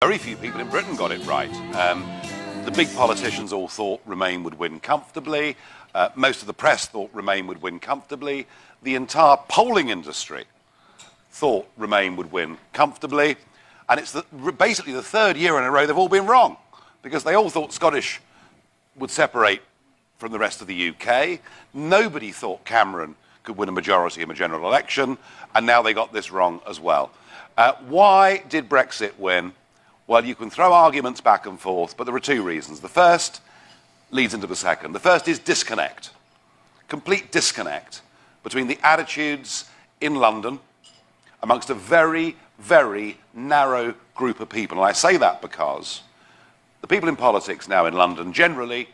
very few people in Britain got it right. The big politicians all thought Remain would win comfortably. Most of the press thought Remain would win comfortably. The entire polling industry thought Remain would win comfortably. And it's basically the third year in a row they've all been wrong, because they all thought Scottish would separate from the rest of the UK. Nobody thought Cameron could win a majority in a general election, and now they got this wrong as well. Why did Brexit win? Well, you can throw arguments back and forth, but there are two reasons. The first leads into the second. The first is disconnect, complete disconnect between the attitudes in London amongst a very, very narrow group of people. And I say that because the people in politics now in London, generally,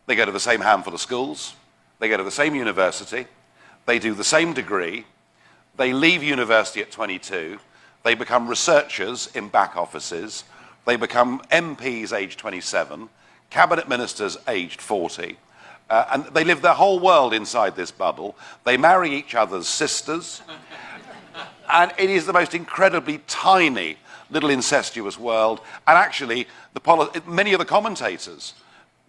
they go to the same handful of schools, they go to the same university, they do the same degree, they leave university at 22, they become researchers in back offices, they become MPs aged 27, cabinet ministers aged 40, and they live their whole world inside this bubble. They marry each other's sisters, and it is the most incredibly tiny little incestuous world. And actually, many of the commentators,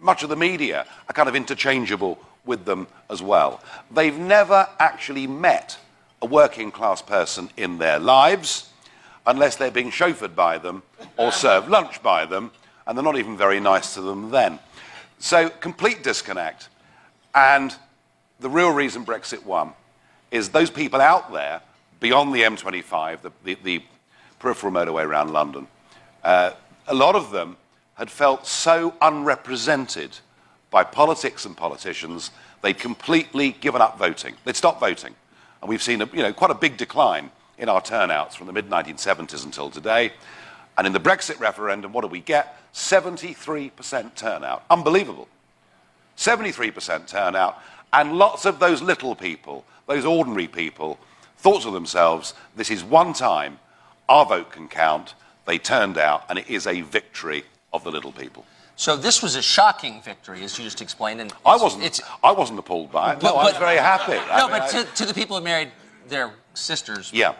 much of the media, are kind of interchangeable with them as well. They've never actually met a working class person in their lives, unless they're being chauffeured by them or served lunch by them, and they're not even very nice to them then. So, complete disconnect. And the real reason Brexit won is those people out there, beyond the M25, the peripheral motorway around London, a lot of them had felt so unrepresented by politics and politicians, they'd completely given up voting. They'd stopped voting. And we've seen quite a big decline in our turnouts from the mid-1970s until today. And in the Brexit referendum, what do we get? 73% turnout. Unbelievable. 73% turnout. And lots of those little people, those ordinary people, thought to themselves, this is one time, our vote can count. They turned out, and it is a victory of the little people. So this was a shocking victory, as you just explained. And I wasn't appalled by it. No, I was very happy. To the people who married their sisters. Yeah.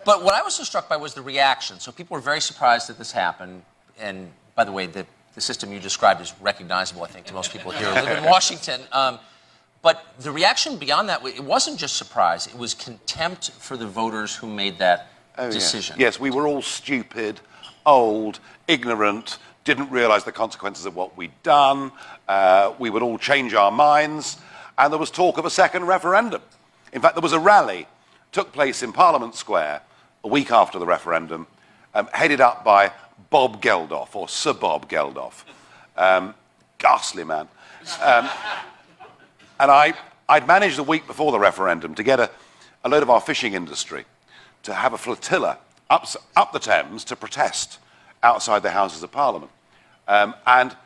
But what I was so struck by was the reaction. So people were very surprised that this happened. And by the way, the system you described is recognizable, I think, to most people here who live in Washington. But the reaction beyond that, it wasn't just surprise. It was contempt for the voters who made that decision. Yes, we were all stupid, old, ignorant, didn't realize the consequences of what we'd done. We would all change our minds. And there was talk of a second referendum. In fact, there was a rally, took place in Parliament Square a week after the referendum, headed up by Bob Geldof, or Sir Bob Geldof. Ghastly man. And I'd managed the week before the referendum to get a load of our fishing industry to have a flotilla up the Thames to protest outside the Houses of Parliament. And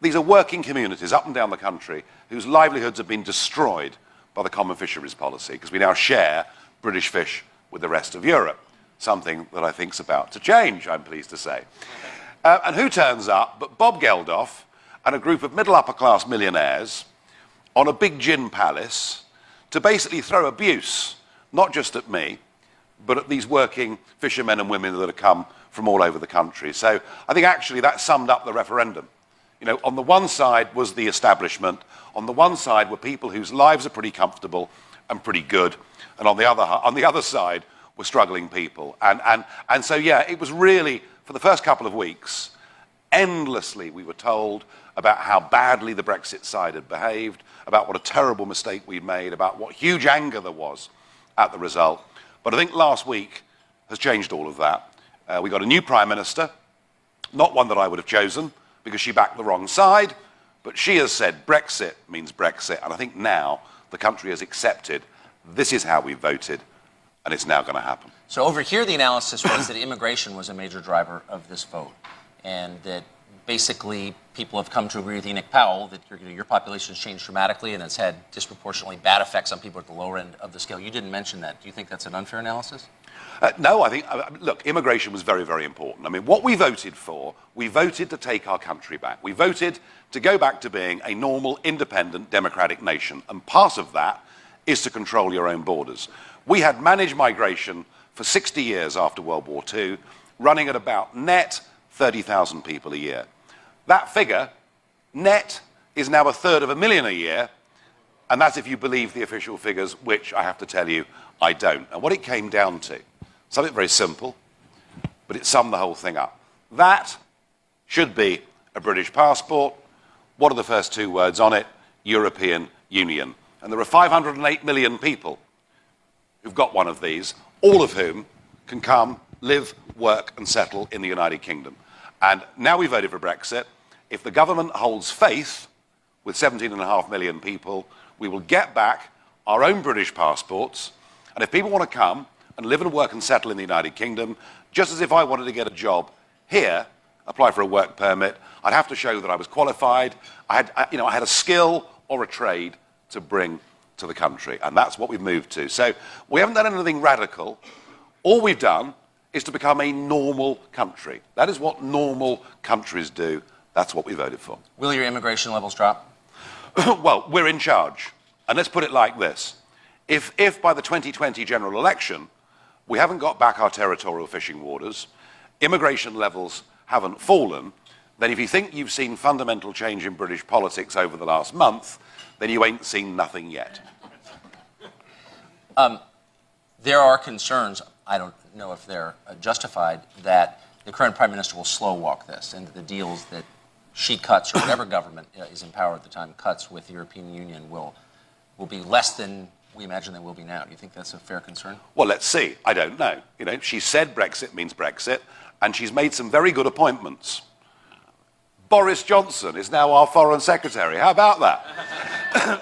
these are working communities up and down the country whose livelihoods have been destroyed by the common fisheries policy, because we now share British fish with the rest of Europe, something that I think is about to change, I'm pleased to say. And who turns up but Bob Geldof and a group of middle-upper-class millionaires on a big gin palace to basically throw abuse, not just at me, but at these working fishermen and women that have come from all over the country. So I think actually that summed up the referendum. On the one side was the establishment, on the one side were people whose lives are pretty comfortable and pretty good, and on the other side were struggling people. And so, yeah, it was really, for the first couple of weeks, endlessly we were told about how badly the Brexit side had behaved, about what a terrible mistake we'd made, about what huge anger there was at the result. But I think last week has changed all of that. We got a new Prime Minister, not one that I would have chosen, because she backed the wrong side, but she has said Brexit means Brexit, and I think now the country has accepted this is how we voted, and it's now going to happen. So over here the analysis was that immigration was a major driver of this vote, and that basically people have come to agree with Enoch Powell that your population has changed dramatically and it's had disproportionately bad effects on people at the lower end of the scale. You didn't mention that. Do you think that's an unfair analysis? No, I think, look, immigration was very, very important. I mean, what we voted for, we voted to take our country back. We voted to go back to being a normal, independent, democratic nation. And part of that is to control your own borders. We had managed migration for 60 years after World War II, running at about net 30,000 people a year. That figure, net, is now 1/3 a year, and that's if you believe the official figures, which I have to tell you, I don't. And what it came down to, something very simple, but it summed the whole thing up. That should be a British passport. What are the first two words on it? European Union. And there are 508 million people who've got one of these, all of whom can come, live, work and settle in the United Kingdom. And now we voted for Brexit. If the government holds faith with 17.5 million people, we will get back our own British passports. And if people want to come and live and work and settle in the United Kingdom, just as if I wanted to get a job here, apply for a work permit, I'd have to show that I was qualified, I had a skill or a trade to bring to the country. And that's what we've moved to. So we haven't done anything radical. All we've done is to become a normal country. That is what normal countries do. That's what we voted for. Will your immigration levels drop? Well, we're in charge. And let's put it like this. If by the 2020 general election, we haven't got back our territorial fishing waters, immigration levels haven't fallen, then if you think you've seen fundamental change in British politics over the last month, then you ain't seen nothing yet. There are concerns, I don't know if they're justified, that the current Prime Minister will slow walk this, and that the deals that she cuts, or whatever government is in power at the time cuts with the European Union will be less than we imagine they will be now. Do you think that's a fair concern? Well, let's see. I don't know. She said Brexit means Brexit, and she's made some very good appointments. Boris Johnson is now our Foreign Secretary. How about that?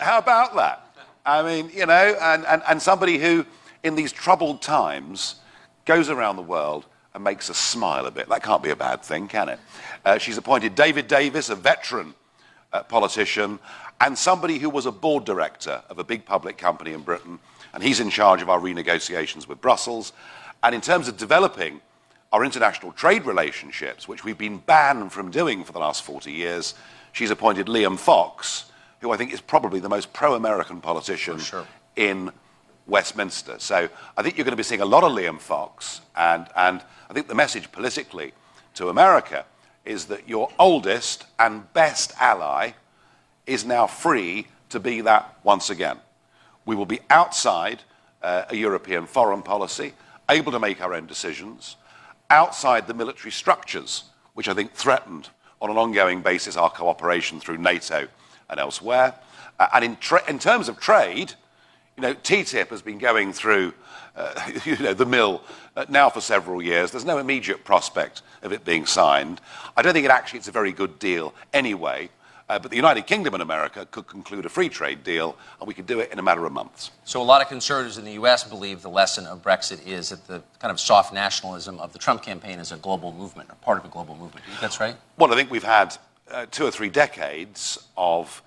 How about that? I mean, and somebody who, in these troubled times, goes around the world and makes us smile a bit. That can't be a bad thing, can it? She's appointed David Davis, a veteran politician, and somebody who was a board director of a big public company in Britain, and he's in charge of our renegotiations with Brussels. And in terms of developing our international trade relationships, which we've been banned from doing for the last 40 years, she's appointed Liam Fox, who I think is probably the most pro-American politician in Westminster. So I think you're going to be seeing a lot of Liam Fox, and I think the message politically to America is that your oldest and best ally is now free to be that once again. We will be outside a European foreign policy, able to make our own decisions, outside the military structures, which I think threatened on an ongoing basis our cooperation through NATO and elsewhere. And in terms of trade, TTIP has been going through the mill now for several years. There's no immediate prospect of it being signed. I don't think it's a very good deal anyway. But the United Kingdom and America could conclude a free trade deal, and we could do it in a matter of months. So a lot of conservatives in the U.S. believe the lesson of Brexit is that the kind of soft nationalism of the Trump campaign is a global movement, or part of a global movement. Do you think that's right? Well, I think we've had 2 or 3 decades of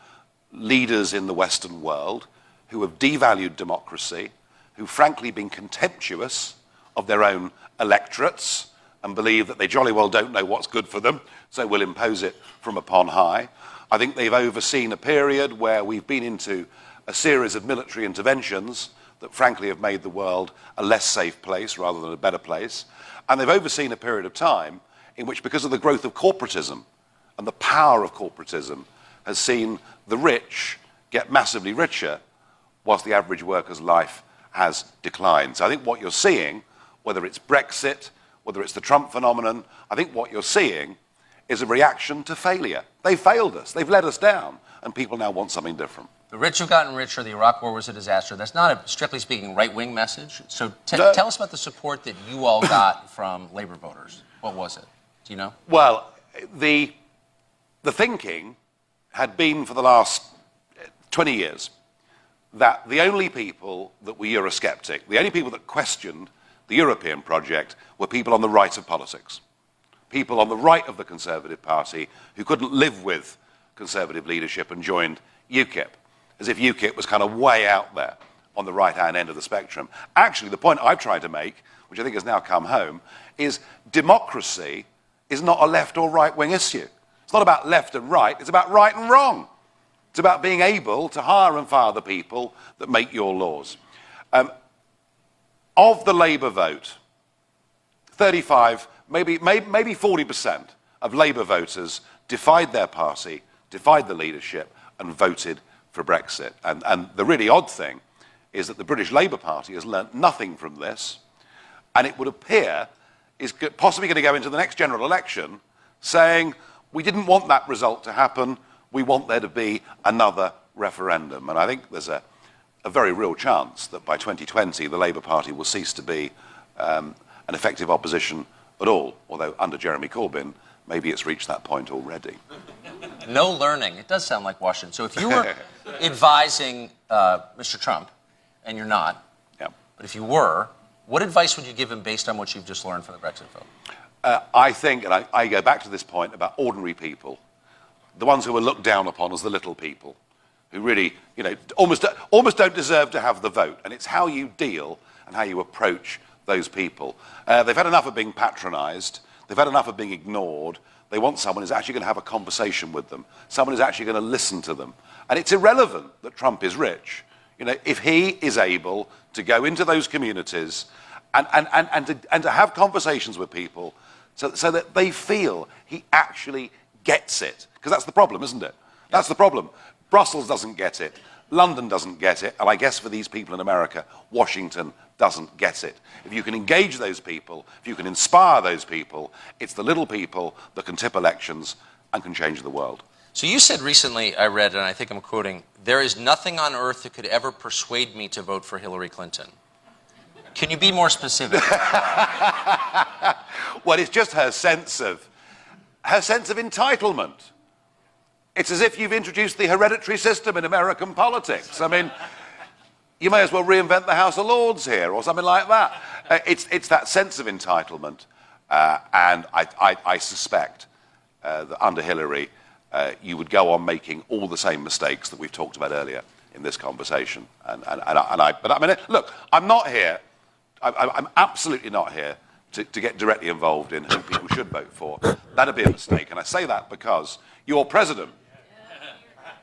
leaders in the Western world who have devalued democracy, who've frankly been contemptuous of their own electorates and believe that they jolly well don't know what's good for them, so we'll impose it from upon high. I think they've overseen a period where we've been into a series of military interventions that frankly have made the world a less safe place rather than a better place. And they've overseen a period of time in which, because of the growth of corporatism and the power of corporatism, has seen the rich get massively richer whilst the average worker's life has declined. So I think what you're seeing, whether it's Brexit, whether it's the Trump phenomenon, I think what you're seeing is a reaction to failure. They failed us. They've let us down. And people now want something different. The rich have gotten richer. The Iraq War was a disaster. That's not a, strictly speaking, right-wing message. So tell us about the support that you all got from Labour voters. What was it? Do you know? Well, the thinking had been for the last 20 years that the only people that were Eurosceptic, the only people that questioned the European project were people on the right of politics. People on the right of the Conservative Party who couldn't live with Conservative leadership and joined UKIP, as if UKIP was kind of way out there on the right-hand end of the spectrum. Actually, the point I've tried to make, which I think has now come home, is democracy is not a left or right-wing issue. It's not about left and right, it's about right and wrong. It's about being able to hire and fire the people that make your laws. of the Labour vote, 35, maybe 40% of Labour voters defied their party, defied the leadership, and voted for Brexit. And the really odd thing is that the British Labour Party has learnt nothing from this, and it would appear is possibly going to go into the next general election saying, we didn't want that result to happen, we want there to be another referendum. And I think there's a very real chance that by 2020 the Labour Party will cease to be an effective opposition at all, although under Jeremy Corbyn, maybe it's reached that point already. No learning. It does sound like Washington. So if you were advising Mr. Trump, and you're not, yeah. But if you were, what advice would you give him based on what you've just learned from the Brexit vote? I think, and I go back to this point about ordinary people, the ones who are looked down upon as the little people, who really, almost don't deserve to have the vote. And it's how you deal and how you approach those people. They've had enough of being patronised. They've had enough of being ignored. They want someone who's actually going to have a conversation with them, someone who's actually going to listen to them. And it's irrelevant that Trump is rich. If he is able to go into those communities and to have conversations with people so that they feel he actually gets it. Because that's the problem, isn't it? That's the problem. Brussels doesn't get it. London doesn't get it. And I guess for these people in America, Washington doesn't get it. If you can engage those people, if you can inspire those people, it's the little people that can tip elections and can change the world. So you said recently, I read, and I think I'm quoting, there is nothing on earth that could ever persuade me to vote for Hillary Clinton. Can you be more specific? Well, it's just her sense of entitlement. It's as if you've introduced the hereditary system in American politics. I mean, you may as well reinvent the House of Lords here or something like that. It's that sense of entitlement. And I suspect that under Hillary, you would go on making all the same mistakes that we've talked about earlier in this conversation. But I mean, look, I'm not here, I'm absolutely not here to get directly involved in who people should vote for. That'd be a mistake. And I say that because your president,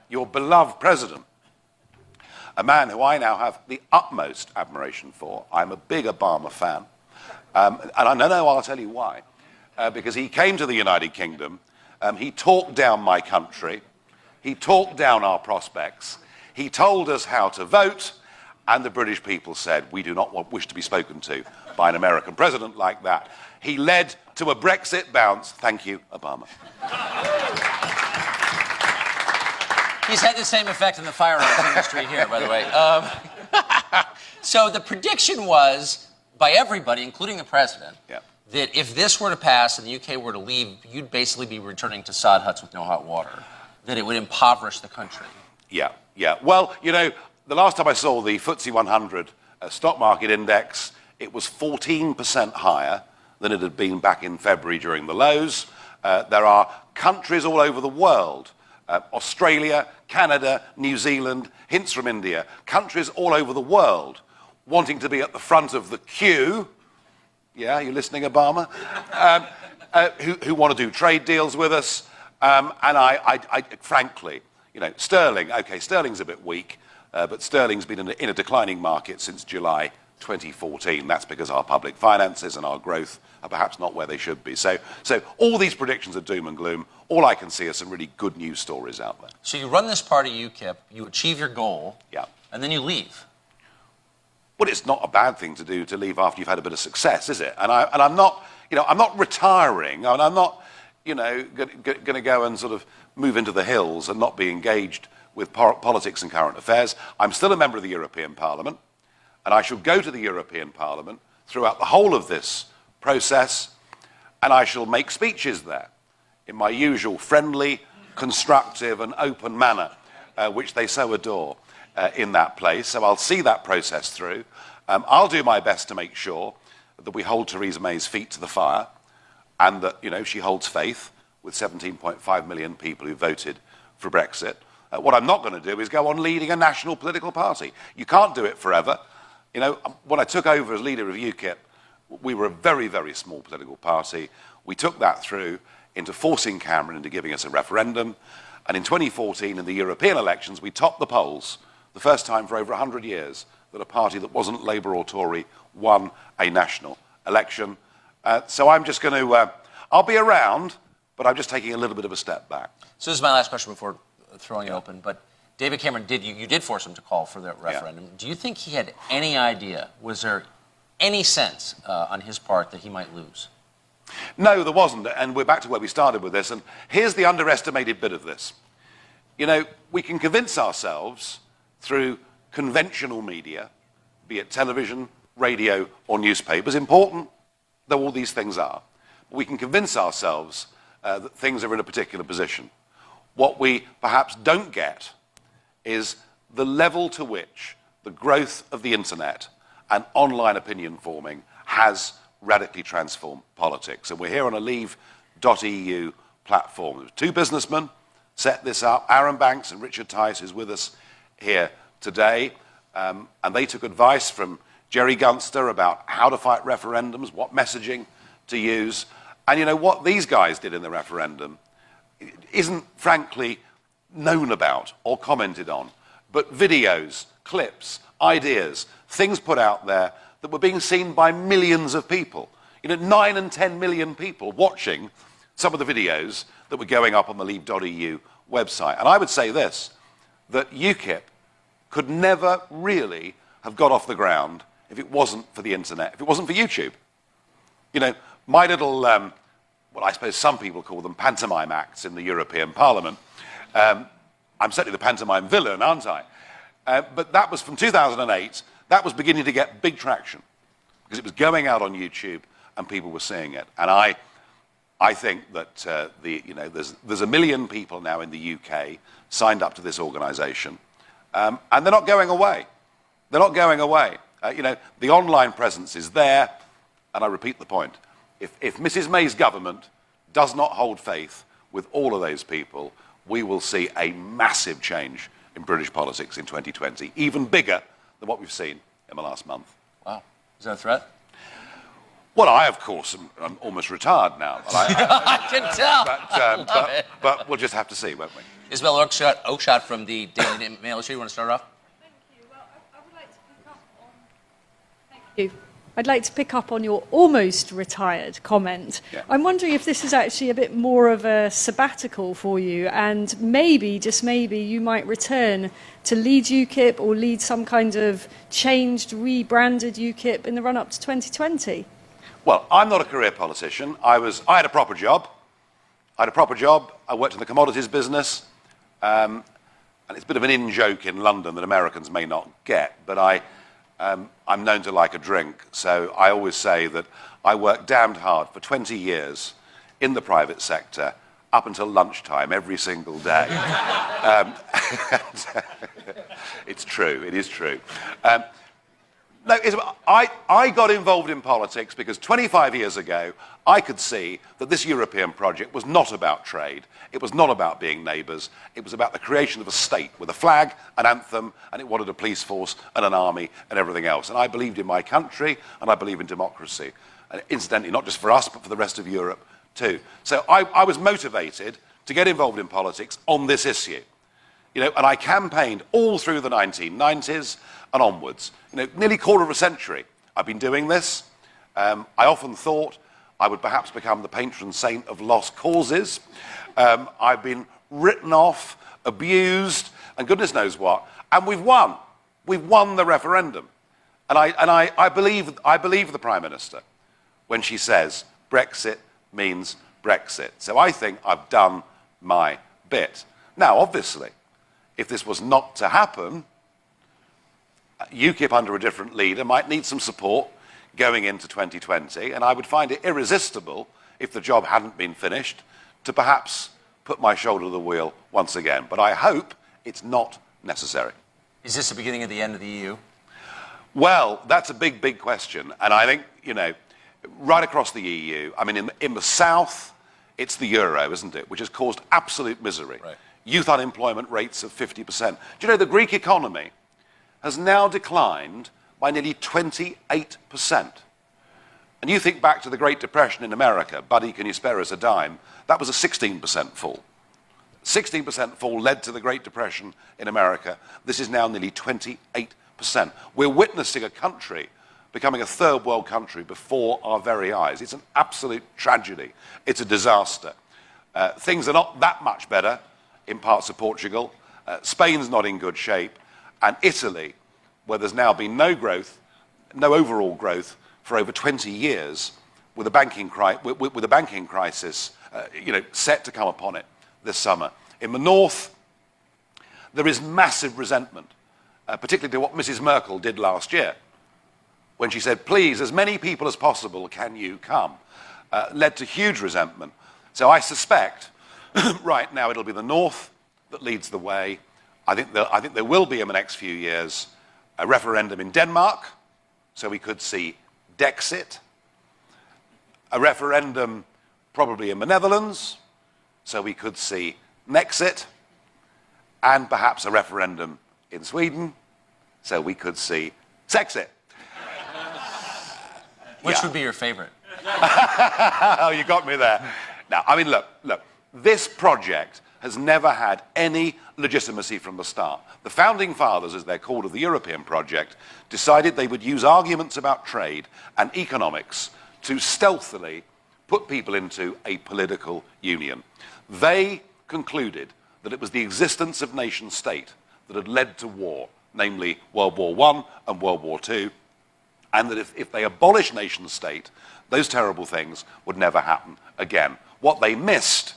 your beloved president, a man who I now have the utmost admiration for, I'm a big Obama fan. And I know I'll tell you why. Because he came to the United Kingdom, he talked down my country, he talked down our prospects, he told us how to vote, and the British people said, we do not wish to be spoken to by an American president like that. He led to a Brexit bounce. Thank you, Obama. He's had the same effect in the firearms industry here, by the way. So the prediction was, by everybody, including the president, that if this were to pass and the UK were to leave, you'd basically be returning to sod huts with no hot water, that it would impoverish the country. Yeah. Well, the last time I saw the FTSE 100 stock market index, it was 14% higher than it had been back in February during the lows. There are countries all over the world, Australia, Canada, New Zealand, hints from India, countries all over the world wanting to be at the front of the queue. Yeah, you listening, Obama? Who want to do trade deals with us. And I frankly, sterling, okay, sterling's a bit weak, but sterling's been in a declining market since July 2014. That's because our public finances and our growth are perhaps not where they should be. So all these predictions are doom and gloom. All I can see are some really good news stories out there. So you run this party, UKIP, you achieve your goal, and then you leave. Well, it's not a bad thing to do to leave after you've had a bit of success, is it? And I'm not, I'm not retiring, and I'm not, going to go and sort of move into the hills and not be engaged with politics and current affairs. I'm still a member of the European Parliament, and I shall go to the European Parliament throughout the whole of this process, and I shall make speeches there in my usual friendly, constructive, and open manner, which they so adore in that place. So I'll see that process through. I'll do my best to make sure that we hold Theresa May's feet to the fire, and that she holds faith with 17.5 million people who voted for Brexit. What I'm not going to do is go on leading a national political party. You can't do it forever. When I took over as leader of UKIP, we were a very, very small political party. We took that through into forcing Cameron into giving us a referendum. And in 2014, in the European elections, we topped the polls, the first time for over 100 years, that a party that wasn't Labour or Tory won a national election. So I'm just going to, I'll be around, but I'm just taking a little bit of a step back. So this is my last question before throwing it open, but David Cameron you did force him to call for the referendum. Do you think he had any idea, was there any sense on his part that he might lose? No, there wasn't, and we're back to where we started with this, and here's the underestimated bit of this. You know, we can convince ourselves through conventional media, be it television, radio, or newspapers, important though all these things are, we can convince ourselves that things are in a particular position. What we perhaps don't get is the level to which the growth of the internet and online opinion forming has radically transformed politics. And we're here on a leave.eu platform. Two businessmen set this up, Aaron Banks and Richard Tice, who's with us here today. And they took advice from Jerry Gunster about how to fight referendums, what messaging to use. And you know, what these guys did in the referendum isn't frankly known about or commented on, but videos, clips, ideas, things put out there that were being seen by millions of people. You know, 9 and 10 million people watching some of the videos that were going up on the leave.eu website. And I would say this, that UKIP could never really have got off the ground if it wasn't for the internet, if it wasn't for YouTube. You know, my little, well, I suppose some people call them pantomime acts in the European Parliament. I'm certainly the pantomime villain, aren't I? But that was from 2008. That was beginning to get big traction because it was going out on YouTube and people were seeing it. And I think that there's 1 million people now in the UK signed up to this organisation, and they're not going away. They're not going away. You know, the online presence is there, and I repeat the point. If Mrs May's government does not hold faith with all of those people, we will see a massive change in British politics in 2020, even bigger than what we've seen in the last month. Wow. Is that a threat? Well, I, of course, am almost retired now. I can tell. But we'll just have to see, won't we? Isabel Oakeshott from the Daily Mail. You want to start off? Thank you. Well, I would like to pick up on... Thank you. I'd like to pick up on your almost retired comment. Yeah. I'm wondering if this is actually a bit more of a sabbatical for you, and maybe, just maybe, you might return to lead UKIP or lead some kind of changed, rebranded UKIP in the run-up to 2020. Well, I'm not a career politician. I had a proper job. I worked in the commodities business. And it's a bit of an in-joke in London that Americans may not get, but I'm known to like a drink. So I always say that I worked damned hard for 20 years in the private sector up until lunchtime every single day. It's true. It is true. No, I got involved in politics because 25 years ago, I could see that this European project was not about trade. It was not about being neighbours. It was about the creation of a state with a flag, an anthem, and it wanted a police force and an army and everything else. And I believed in my country, and I believe in democracy. And incidentally, not just for us, but for the rest of Europe too. So I was motivated to get involved in politics on this issue. You know, and I campaigned all through the 1990s and onwards. You know, nearly a quarter of a century I've been doing this. I often thought I would perhaps become the patron saint of lost causes. I've been written off, abused, and goodness knows what. And we've won. We've won the referendum. And I believe the Prime Minister when she says Brexit means Brexit. So I think I've done my bit. Now, obviously, if this was not to happen, UKIP under a different leader might need some support going into 2020, and I would find it irresistible, if the job hadn't been finished, to perhaps put my shoulder to the wheel once again. But I hope it's not necessary. Is this the beginning of the end of the EU? Well, that's a big, big question. And I think, you know, right across the EU, I mean, in the south, it's the euro, isn't it, which has caused absolute misery. Right. Youth unemployment rates of 50%. Do you know the Greek economy has now declined by nearly 28%. And you think back to the Great Depression in America, buddy, can you spare us a dime? That was a 16% fall. 16% fall led to the Great Depression in America. This is now nearly 28% We're witnessing a country becoming a third world country before our very eyes. It's an absolute tragedy. It's a disaster. Things are not that much better in parts of Portugal. Spain's not in good shape. And Italy, where there's now been no growth, no overall growth for over 20 years, with a banking crisis set to come upon it this summer. In the north, there is massive resentment, particularly to what Mrs. Merkel did last year, when she said, please, as many people as possible, can you come? Led to huge resentment. So I suspect right now it'll be the north that leads the way. I think there will be in the next few years a referendum in Denmark, so we could see Brexit. A referendum probably in the Netherlands, so we could see Nexit. And perhaps a referendum in Sweden, so we could see Sexit. Which would be your favorite? Oh, you got me there. Now, I mean, look, this project has never had any legitimacy from the start. The founding fathers, as they're called, of the European project, decided they would use arguments about trade and economics to stealthily put people into a political union. They concluded that it was the existence of nation state that had led to war, namely World War I and World War II, and that if they abolished nation state, those terrible things would never happen again. What they missed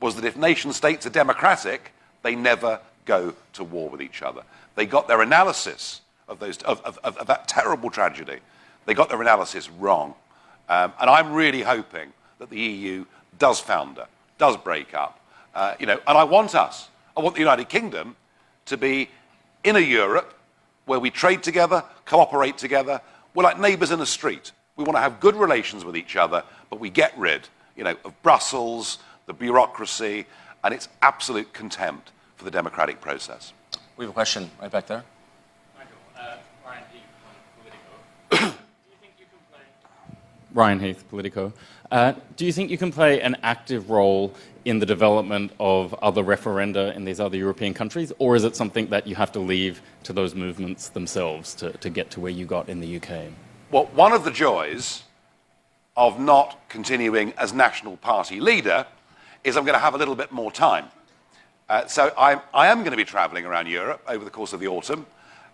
was that if nation states are democratic, they never go to war with each other. They got their analysis of that terrible tragedy, they got their analysis wrong. And I'm really hoping that the EU does founder, does break up. And I want the United Kingdom to be in a Europe where we trade together, cooperate together. We're like neighbours in the street. We want to have good relations with each other, but we get rid, of Brussels, the bureaucracy, and its absolute contempt for the democratic process. We have a question right back there. Ryan Heath, Politico. Ryan Heath, Politico. Do you think you can play an active role in the development of other referenda in these other European countries, or is it something that you have to leave to those movements themselves to get to where you got in the UK? Well, one of the joys of not continuing as National Party leader is I'm going to have a little bit more time. So I am going to be travelling around Europe over the course of the autumn,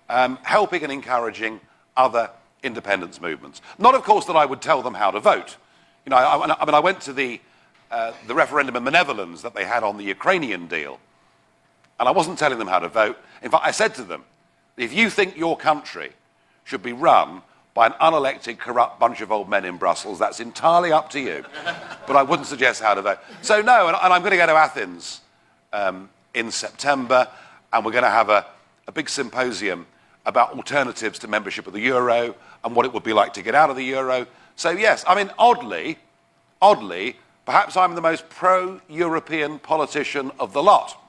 helping and encouraging other independence movements. Not, of course, that I would tell them how to vote. I went to the referendum in the Netherlands that they had on the Ukrainian deal, and I wasn't telling them how to vote. In fact, I said to them, if you think your country should be run by an unelected, corrupt bunch of old men in Brussels, that's entirely up to you. But I wouldn't suggest how to vote. So no, and I'm going to go to Athens in September, and we're going to have a big symposium about alternatives to membership of the euro and what it would be like to get out of the euro. So yes, I mean, oddly, perhaps I'm the most pro-European politician of the lot,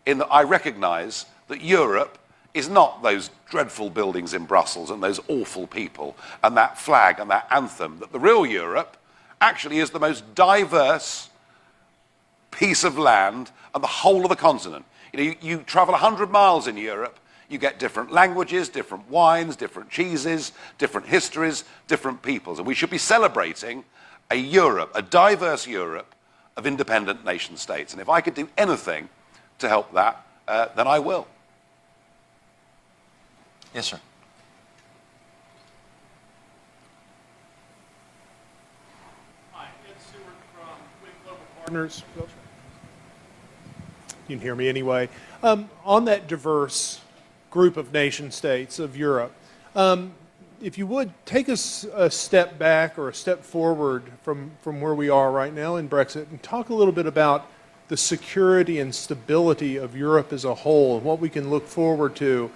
in that I recognise that Europe is not those dreadful buildings in Brussels and those awful people and that flag and that anthem, that the real Europe actually is the most diverse piece of land and the whole of the continent. You travel 100 miles in Europe, you get different languages, different wines, different cheeses, different histories, different peoples. And we should be celebrating a Europe, a diverse Europe of independent nation states. And if I could do anything to help that, then I will. Yes, sir. Hi, Ed Stewart from Wing Global Partners. You can hear me anyway. On that diverse group of nation states of Europe, if you would, take us a step back or a step forward from where we are right now in Brexit and talk a little bit about the security and stability of Europe as a whole and what we can look forward to.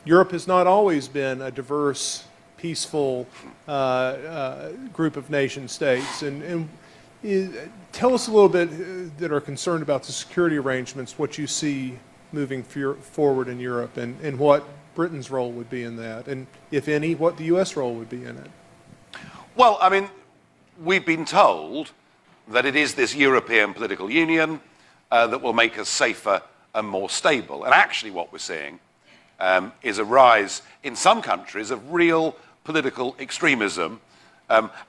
Europe has not always been a diverse, peaceful group of nation states. And tell us a little bit that are concerned about the security arrangements, what you see moving forward in Europe, and what Britain's role would be in that, and if any, what the U.S. role would be in it. Well, I mean, we've been told that it is this European political union that will make us safer and more stable. And actually what we're seeing is a rise in some countries of real political extremism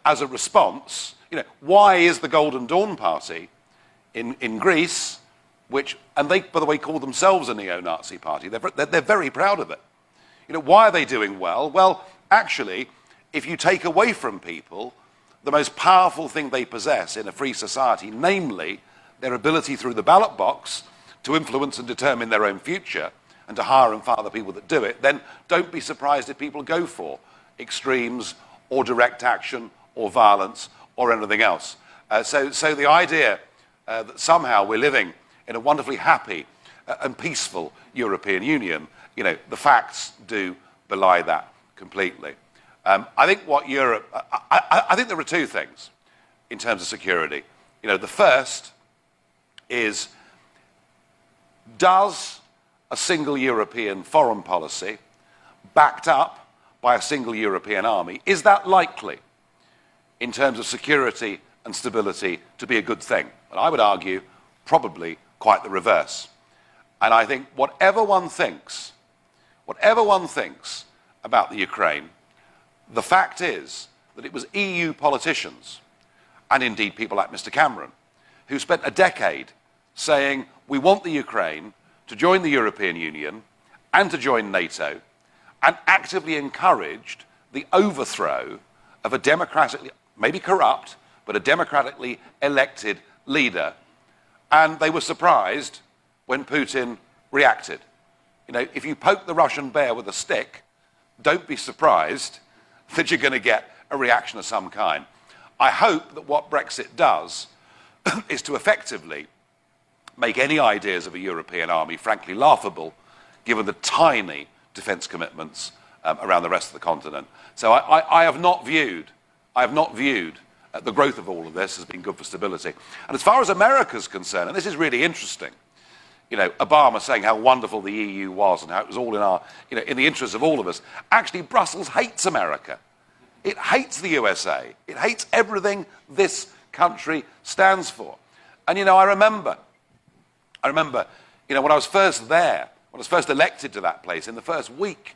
as a response. Why is the Golden Dawn Party in Greece, and they, by the way, call themselves a neo-Nazi party, they're very proud of it. Why are they doing well? Well, actually, if you take away from people the most powerful thing they possess in a free society, namely their ability through the ballot box to influence and determine their own future and to hire and fire the people that do it, then don't be surprised if people go for extremes or direct action or violence or anything else. So the idea that somehow we're living in a wonderfully happy and peaceful European Union, the facts do belie that completely. I think I think there are two things in terms of security. The first is, does a single European foreign policy backed up by a single European army, is that likely in terms of security and stability to be a good thing? And I would argue probably quite the reverse. And I think whatever one thinks about the Ukraine, the fact is that it was EU politicians, and indeed people like Mr. Cameron, who spent a decade saying we want the Ukraine to join the European Union and to join NATO, and actively encouraged the overthrow of a democratically, maybe corrupt, but a democratically elected leader. And they were surprised when Putin reacted. If you poke the Russian bear with a stick, don't be surprised that you're going to get a reaction of some kind. I hope that what Brexit does is to effectively make any ideas of a European army frankly laughable, given the tiny defence commitments around the rest of the continent. So I have not viewed the growth of all of this as being good for stability. And as far as America's concerned, and this is really interesting, Obama saying how wonderful the EU was and how it was all in our, in the interest of all of us. Actually, Brussels hates America. It hates the USA. It hates everything this country stands for. And, I remember, when I was first there, when I was first elected to that place, in the first week,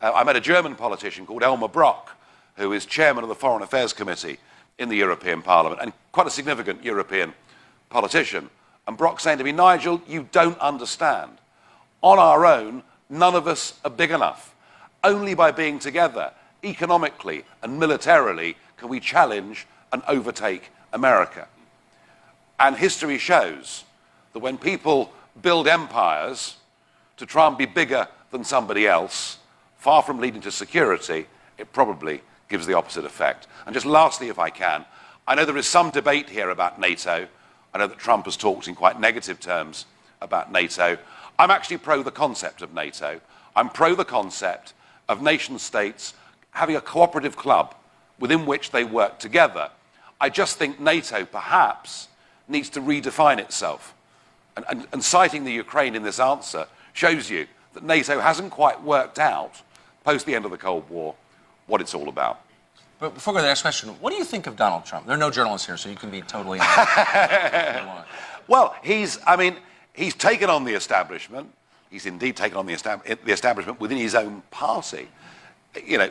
I met a German politician called Elmar Brok, who is chairman of the Foreign Affairs Committee in the European Parliament, and quite a significant European politician. And Brok saying to me, Nigel, you don't understand. On our own, none of us are big enough. Only by being together, economically and militarily, can we challenge and overtake America. And history shows that when people build empires to try and be bigger than somebody else, far from leading to security, it probably gives the opposite effect. And just lastly, if I can, I know there is some debate here about NATO. I know that Trump has talked in quite negative terms about NATO. I'm actually pro the concept of NATO. I'm pro the concept of nation states having a cooperative club within which they work together. I just think NATO perhaps needs to redefine itself. And citing the Ukraine in this answer shows you that NATO hasn't quite worked out, post the end of the Cold War, what it's all about. But before we go to the next question, what do you think of Donald Trump? There are no journalists here, so you can be totally... Well, he's taken on the establishment. He's indeed taken on the establishment within his own party.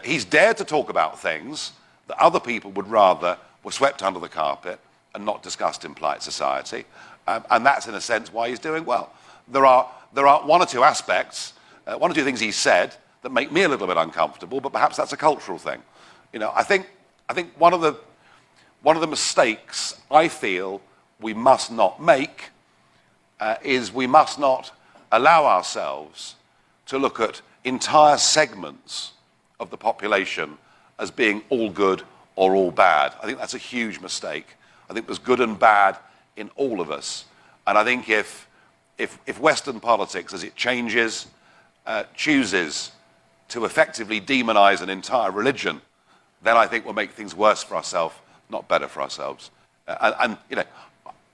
He's dared to talk about things that other people would rather were swept under the carpet and not discussed in polite society. And that's, in a sense, why he's doing well. There are one or two aspects, one or two things he said that make me a little bit uncomfortable, but perhaps that's a cultural thing. I think one of the mistakes I feel we must not make is we must not allow ourselves to look at entire segments of the population as being all good or all bad. I think that's a huge mistake. I think there's good and bad in all of us. And I think if Western politics, as it changes, chooses to effectively demonize an entire religion, then I think we'll make things worse for ourselves, not better for ourselves.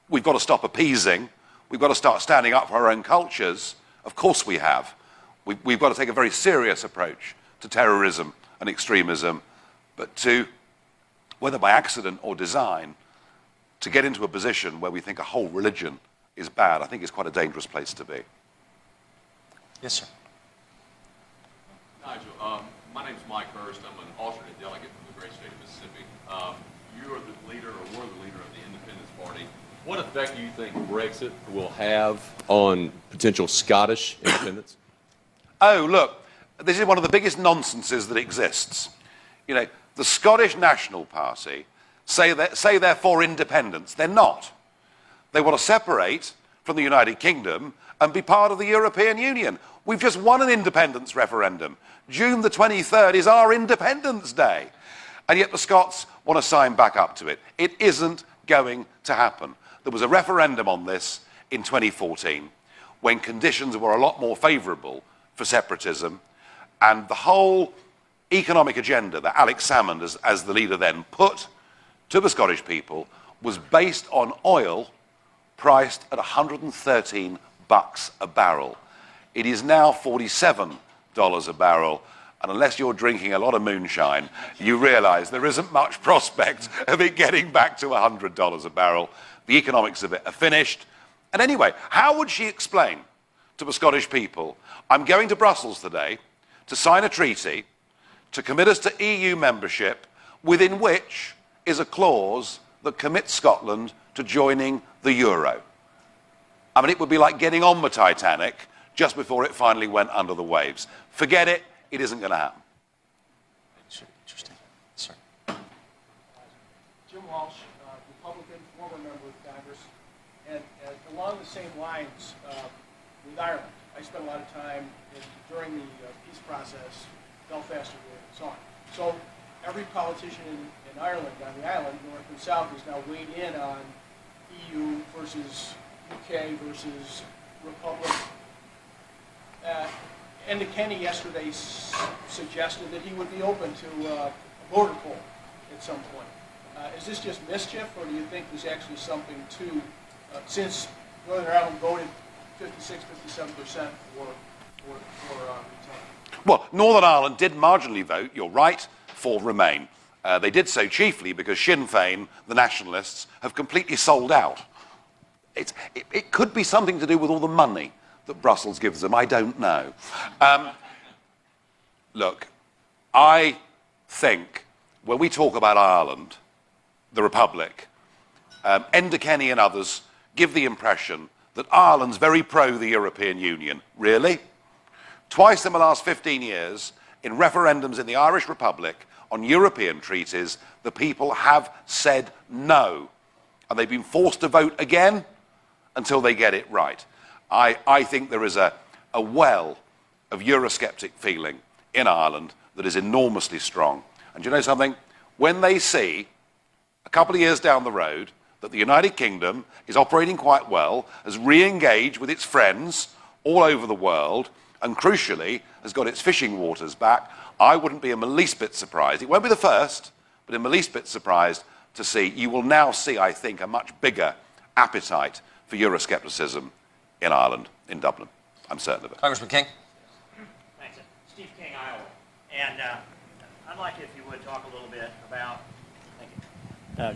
We've got to stop appeasing. We've got to start standing up for our own cultures. Of course we have. We've got to take a very serious approach to terrorism and extremism, but to, whether by accident or design, to get into a position where we think a whole religion is bad, I think is quite a dangerous place to be. Yes, sir. Hurst. I'm an alternate delegate from the great state of Mississippi. You are the leader, or were the leader of the Independence Party. What effect do you think Brexit will have on potential Scottish independence? Oh, look, this is one of the biggest nonsenses that exists. You know, the Scottish National Party say they're for independence. They're not. They want to separate from the United Kingdom and be part of the European Union. We've just won an independence referendum. June the 23rd is our Independence Day. And yet the Scots want to sign back up to it. It isn't going to happen. There was a referendum on this in 2014 when conditions were a lot more favourable for separatism, and the whole economic agenda that Alex Salmond, as the leader then, put to the Scottish people was based on oil priced at $113 a barrel. It is now $47 a barrel, and unless you're drinking a lot of moonshine, you realise there isn't much prospect of it getting back to $100 a barrel. The economics of it are finished. And anyway, how would she explain to the Scottish people, I'm going to Brussels today to sign a treaty to commit us to EU membership, within which is a clause that commits Scotland to joining the euro? I mean, it would be like getting on the Titanic just before it finally went under the waves. Forget it, it isn't going to happen. Interesting. Sir. Jim Walsh, Republican, former member of Congress, and along the same lines with Ireland. I spent a lot of time during the peace process, Belfast Agreement, and so on. So every politician in Ireland, on the island, north and south, is now weighed in on EU versus UK versus Republic. Enda Kenny yesterday suggested that he would be open to a border poll at some point. Is this just mischief, or do you think there's actually something to, since Northern Ireland voted 56, 57% for retain? Well, Northern Ireland did marginally vote, you're right, for Remain. They did so chiefly because Sinn Féin, the nationalists, have completely sold out. It could be something to do with all the money that Brussels gives them, I don't know. Look, I think when we talk about Ireland, the Republic, Enda Kenny and others give the impression that Ireland's very pro the European Union. Really? Twice in the last 15 years, in referendums in the Irish Republic on European treaties, the people have said no. And they've been forced to vote again until they get it right. I think there is a well of Eurosceptic feeling in Ireland that is enormously strong. And do you know something? When they see, a couple of years down the road, that the United Kingdom is operating quite well, has re-engaged with its friends all over the world, and crucially, has got its fishing waters back, I wouldn't be in the least bit surprised. It won't be the first, but in the least bit surprised to see, you will now see, I think, a much bigger appetite for Euroscepticism in Ireland, in Dublin. I'm certain of it. Congressman King. Thanks. Steve King, Iowa. And I'd like if you would talk a little bit about,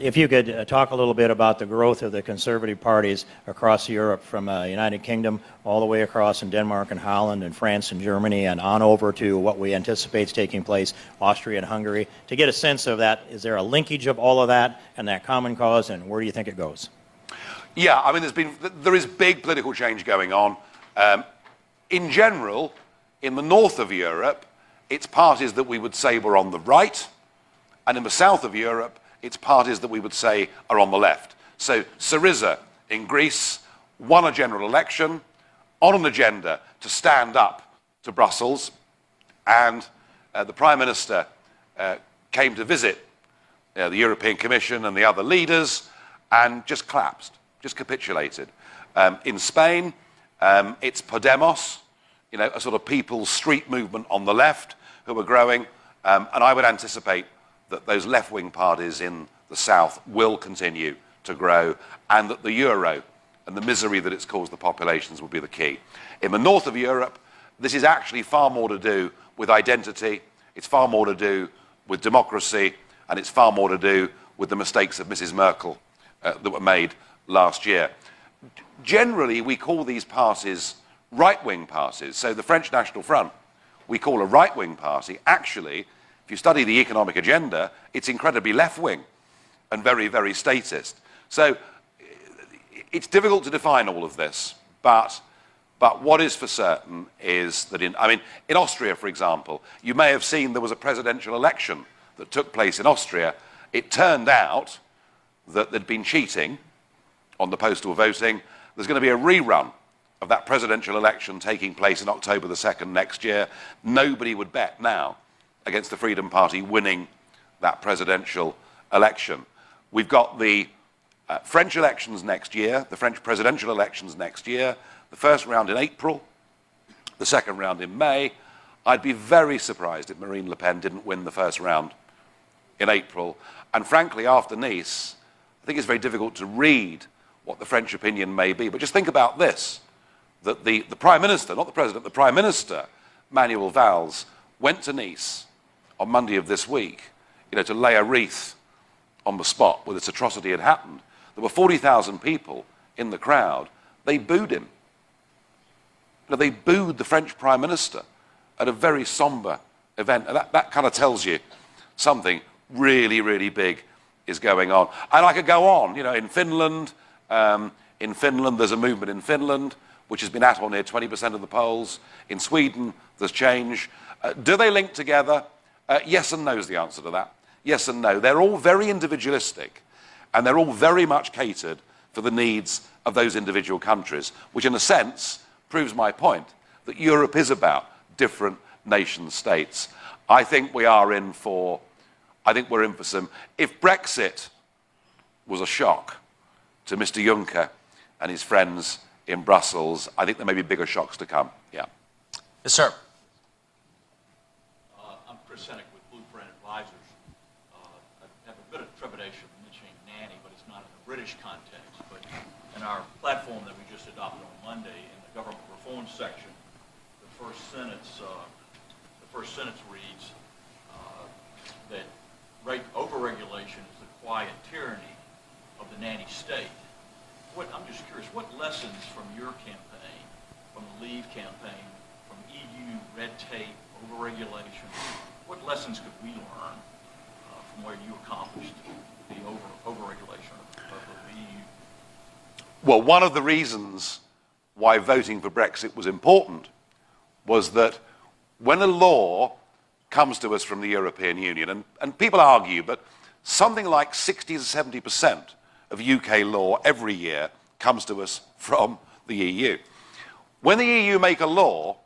if you could talk a little bit about the growth of the conservative parties across Europe, from United Kingdom all the way across in Denmark and Holland and France and Germany and on over to what we anticipate is taking place, Austria and Hungary, to get a sense of that. Is there a linkage of all of that and that common cause, and where do you think it goes? Yeah, I mean, there is big political change going on. In general, in the north of Europe, it's parties that we would say were on the right, and in the south of Europe, it's parties that we would say are on the left. So Syriza in Greece won a general election on an agenda to stand up to Brussels, and the Prime Minister came to visit the European Commission and the other leaders and just collapsed, just capitulated. In Spain, it's Podemos, a sort of people's street movement on the left who are growing, and I would anticipate that those left-wing parties in the south will continue to grow, and that the euro and the misery that it's caused the populations will be the key. In the north of Europe, this is actually far more to do with identity, it's far more to do with democracy, and it's far more to do with the mistakes of Mrs. Merkel that were made last year. Generally, we call these parties right-wing parties. So the French National Front, we call a right-wing party. Actually, if you study the economic agenda, it's incredibly left-wing and very, very statist. So it's difficult to define all of this, but what is for certain is that in Austria, for example, you may have seen there was a presidential election that took place in Austria. It turned out that there'd been cheating on the postal voting. There's going to be a rerun of that presidential election taking place in October the 2nd next year. Nobody would bet now against the Freedom Party winning that presidential election. We've got the French elections next year, the French presidential elections next year, the first round in April, the second round in May. I'd be very surprised if Marine Le Pen didn't win the first round in April. And frankly, after Nice, I think it's very difficult to read what the French opinion may be. But just think about this, that the Prime Minister, not the President, the Prime Minister, Manuel Valls, went to Nice on Monday of this week, to lay a wreath on the spot where this atrocity had happened. There were 40,000 people in the crowd. They booed him. They booed the French Prime Minister at a very somber event. And that kind of tells you something really, really big is going on. And I could go on. In Finland, there's a movement in Finland which has been at or near 20% of the polls. In Sweden, there's change. Do they link together? Yes and no is the answer to that. Yes and no. They're all very individualistic, and they're all very much catered for the needs of those individual countries, which in a sense proves my point that Europe is about different nation states. I think we're in for some. If Brexit was a shock to Mr. Juncker and his friends in Brussels, I think there may be bigger shocks to come. Yeah. Yes, sir. I'm Chris Senek with Blueprint Advisors. I have a bit of trepidation mentioning nanny, but it's not in the British context. But in our platform that we just adopted on Monday, in the government reform section, the first sentence reads that overregulation is the quiet tyranny of the nanny state. I'm just curious, what lessons from your campaign, from the Leave campaign, from EU red tape, overregulation, what lessons could we learn from where you accomplished the overregulation of the EU? Well, one of the reasons why voting for Brexit was important was that when a law comes to us from the European Union, and people argue, but something like 60 to 70% of UK law every year comes to us from the EU. When the EU make a law,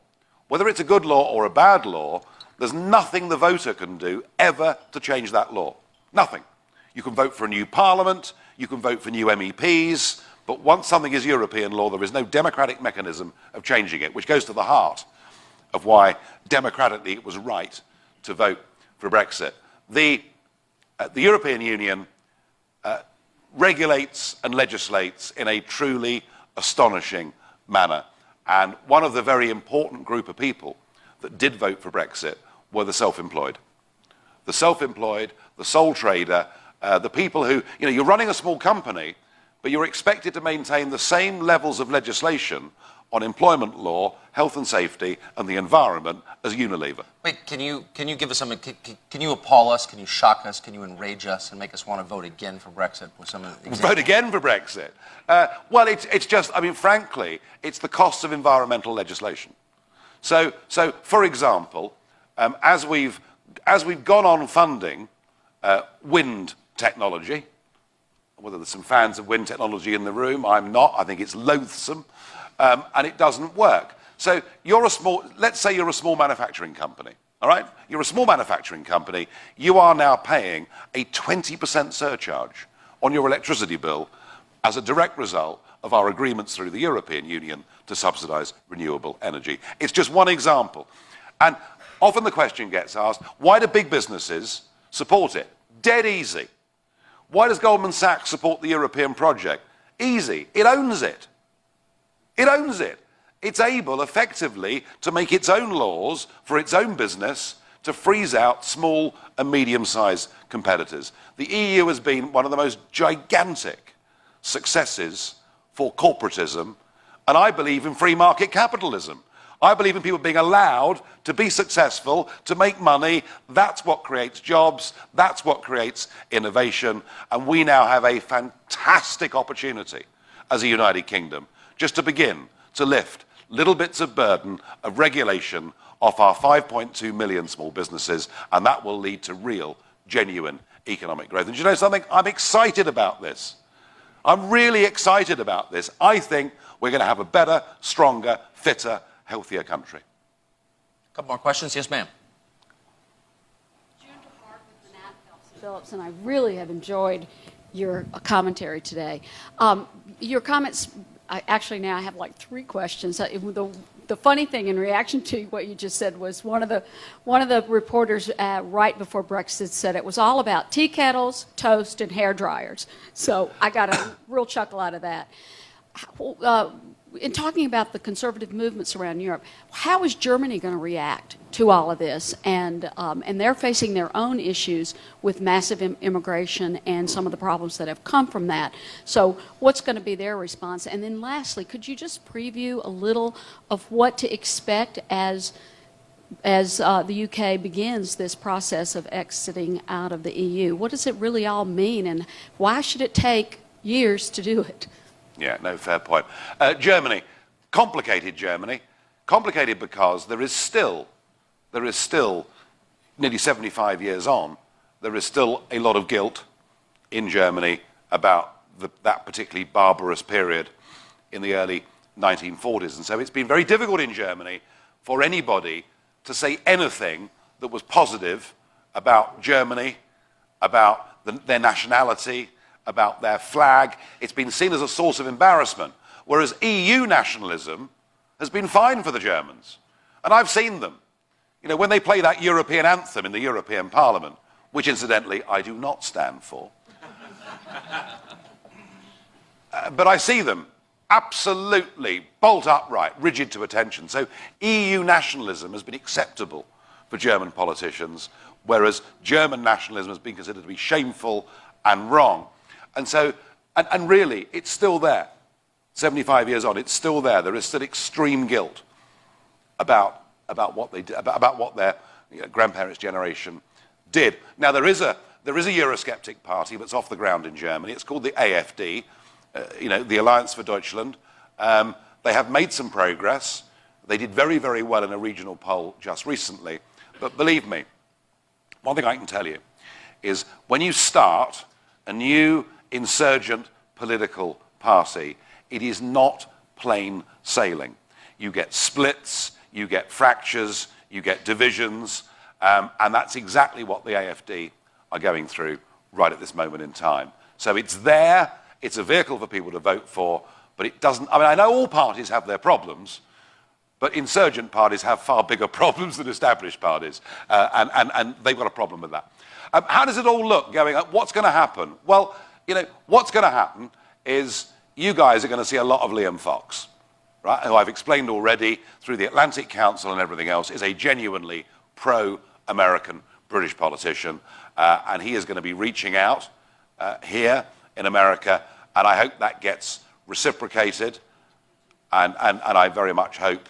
whether it's a good law or a bad law, there's nothing the voter can do ever to change that law. Nothing. You can vote for a new parliament, you can vote for new MEPs, but once something is European law, there is no democratic mechanism of changing it, which goes to the heart of why democratically it was right to vote for Brexit. The European Union regulates and legislates in a truly astonishing manner. And one of the very important group of people that did vote for Brexit were the self-employed. The self-employed, the sole trader, the people who, you're running a small company, but you're expected to maintain the same levels of legislation on employment law, health and safety, and the environment as Unilever. Wait, can you give us something? Can you appall us? Can you shock us? Can you enrage us and make us want to vote again for Brexit? With some examples? Vote again for Brexit? Well, it's just, frankly, it's the cost of environmental legislation. So for example, as we've gone on funding wind technology, whether there's some fans of wind technology in the room, I'm not. I think it's loathsome. And it doesn't work. So let's say you're a small manufacturing company, all right? You're a small manufacturing company. You are now paying a 20% surcharge on your electricity bill as a direct result of our agreements through the European Union to subsidize renewable energy. It's just one example. And often the question gets asked, why do big businesses support it? Dead easy. Why does Goldman Sachs support the European project? Easy. It owns it. It owns it. It's able, effectively, to make its own laws for its own business to freeze out small and medium-sized competitors. The EU has been one of the most gigantic successes for corporatism, and I believe in free market capitalism. I believe in people being allowed to be successful, to make money. That's what creates jobs. That's what creates innovation. And we now have a fantastic opportunity as a United Kingdom just to begin to lift little bits of burden of regulation off our 5.2 million small businesses, and that will lead to real, genuine economic growth. And do you know something? I'm excited about this. I'm really excited about this. I think we're going to have a better, stronger, fitter, healthier country. A couple more questions. Yes, ma'am. Phillips, and I really have enjoyed your commentary today. Your comments, actually now I have like 3 questions. The funny thing in reaction to what you just said was one of the reporters right before Brexit said it was all about tea kettles, toast, and hair dryers. So I got a real chuckle out of that. In talking about the conservative movements around Europe, how is Germany going to react to all of this? And they're facing their own issues with massive immigration and some of the problems that have come from that. So what's going to be their response? And then lastly, could you just preview a little of what to expect as the UK begins this process of exiting out of the EU? What does it really all mean, and why should it take years to do it? Yeah, no, fair point. Germany, complicated Germany. Complicated because there is still, nearly 75 years on, there is still a lot of guilt in Germany about that particularly barbarous period in the early 1940s. And so it's been very difficult in Germany for anybody to say anything that was positive about Germany, about their nationality, about their flag. It's been seen as a source of embarrassment, whereas EU nationalism has been fine for the Germans. And I've seen them. You know, when they play that European anthem in the European Parliament, which incidentally I do not stand for, but I see them absolutely bolt upright, rigid to attention. So EU nationalism has been acceptable for German politicians, whereas German nationalism has been considered to be shameful and wrong. And so, and really, it's still there. 75 years on, it's still there. There is still extreme guilt about what they did, about what their grandparents' generation did. Now, there is a Eurosceptic party that's off the ground in Germany. It's called the AfD, the Alliance for Deutschland. They have made some progress. They did very, very well in a regional poll just recently. But believe me, one thing I can tell you is when you start a new insurgent political party, it is not plain sailing. You get splits, you get fractures, you get divisions, and that's exactly what the AfD are going through right at this moment in time. So it's there, it's a vehicle for people to vote for, but it doesn't, I mean, I know all parties have their problems, but insurgent parties have far bigger problems than established parties, and they've got a problem with that. How does it all look going up? What's going to happen? Well, what's going to happen is you guys are going to see a lot of Liam Fox, right, who I've explained already through the Atlantic Council and everything else, is a genuinely pro-American British politician, and he is going to be reaching out here in America, and I hope that gets reciprocated, and I very much hope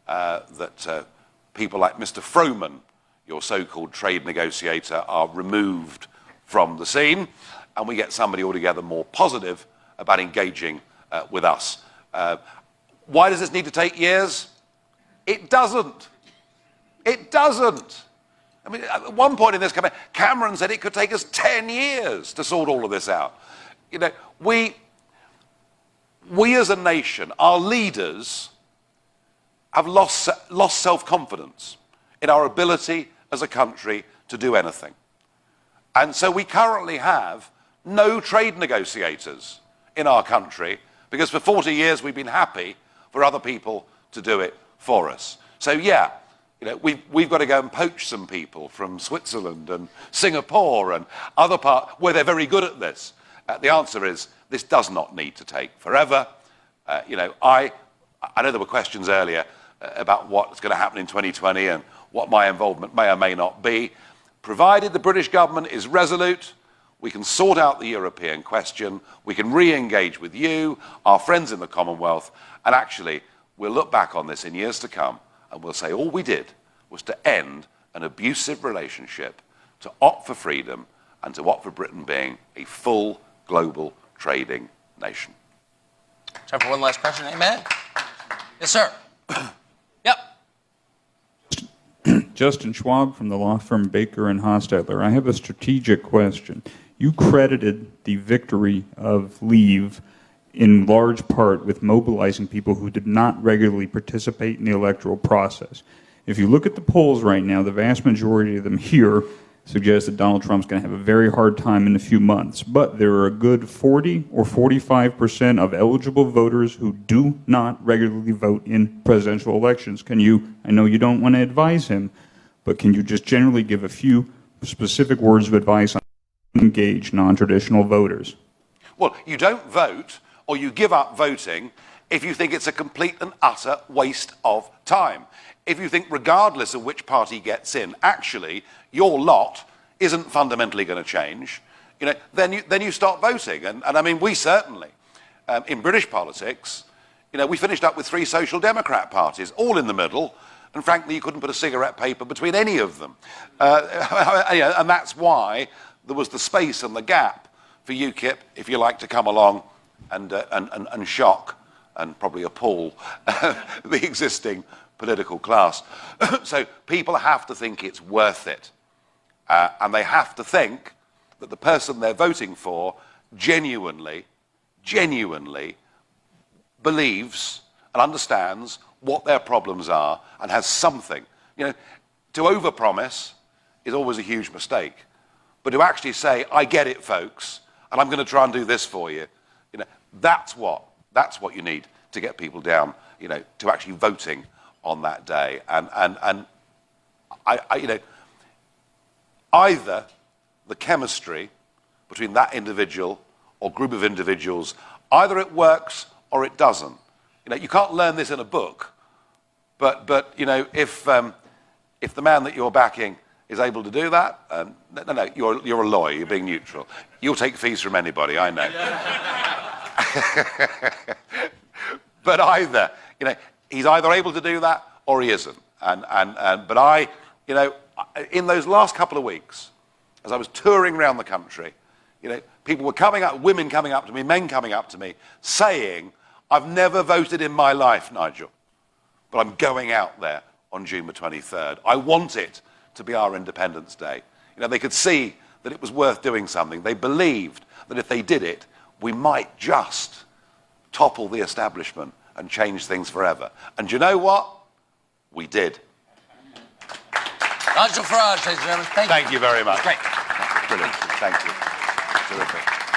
that people like Mr. Froman, your so-called trade negotiator, are removed from the scene, and we get somebody altogether more positive about engaging with us. Why does this need to take years? It doesn't. It doesn't. I mean, at one point in this campaign, Cameron said it could take us 10 years to sort all of this out. We as a nation, our leaders, have lost self-confidence in our ability as a country to do anything. And so we currently have no trade negotiators in our country because for 40 years we've been happy for other people to do it for us. So yeah, we've got to go and poach some people from Switzerland and Singapore and other parts where they're very good at this. The answer is this does not need to take forever. I know there were questions earlier about what's going to happen in 2020 and what my involvement may or may not be. Provided the British government is resolute, we can sort out the European question, we can re-engage with you, our friends in the Commonwealth, and actually we'll look back on this in years to come and we'll say all we did was to end an abusive relationship, to opt for freedom, and to opt for Britain being a full global trading nation. Time for one last question. Amen. Yes, sir. Yep. Justin Schwab from the law firm Baker and Hostetler. I have a strategic question. You credited the victory of Leave in large part with mobilizing people who did not regularly participate in the electoral process. If you look at the polls right now, the vast majority of them here suggest that Donald Trump's going to have a very hard time in a few months. But there are a good 40 or 45% of eligible voters who do not regularly vote in presidential elections. Can you, I know you don't want to advise him, but can you just generally give a few specific words of advice on engage non-traditional voters? Well, you don't vote or you give up voting if you think it's a complete and utter waste of time. If you think regardless of which party gets in, actually your lot isn't fundamentally going to change, then you stop voting. And I mean, we certainly, in British politics, we finished up with 3 social democrat parties, all in the middle, and frankly, you couldn't put a cigarette paper between any of them. And that's why there was the space and the gap for UKIP, if you like, to come along and shock and probably appall the existing political class. So people have to think it's worth it. And they have to think that the person they're voting for genuinely believes and understands what their problems are and has something. To overpromise is always a huge mistake. But to actually say, I get it, folks, and I'm going to try and do this for you, that's what you need to get people down, to actually voting on that day. And either the chemistry between that individual or group of individuals, either it works or it doesn't. You can't learn this in a book, but if the man that you're backing is able to do that, no, you're a lawyer, you're being neutral. You'll take fees from anybody, I know. But either, he's either able to do that or he isn't. But in those last couple of weeks, as I was touring around the country, people were coming up, women coming up to me, men coming up to me, saying, I've never voted in my life, Nigel, but I'm going out there on June the 23rd. I want it to be our Independence Day. They could see that it was worth doing something. They believed that if they did it, we might just topple the establishment and change things forever. And you know what? We did. Nigel Farage, ladies and gentlemen, thank you. Thank you very much. Great. Brilliant. Thank you. Terrific.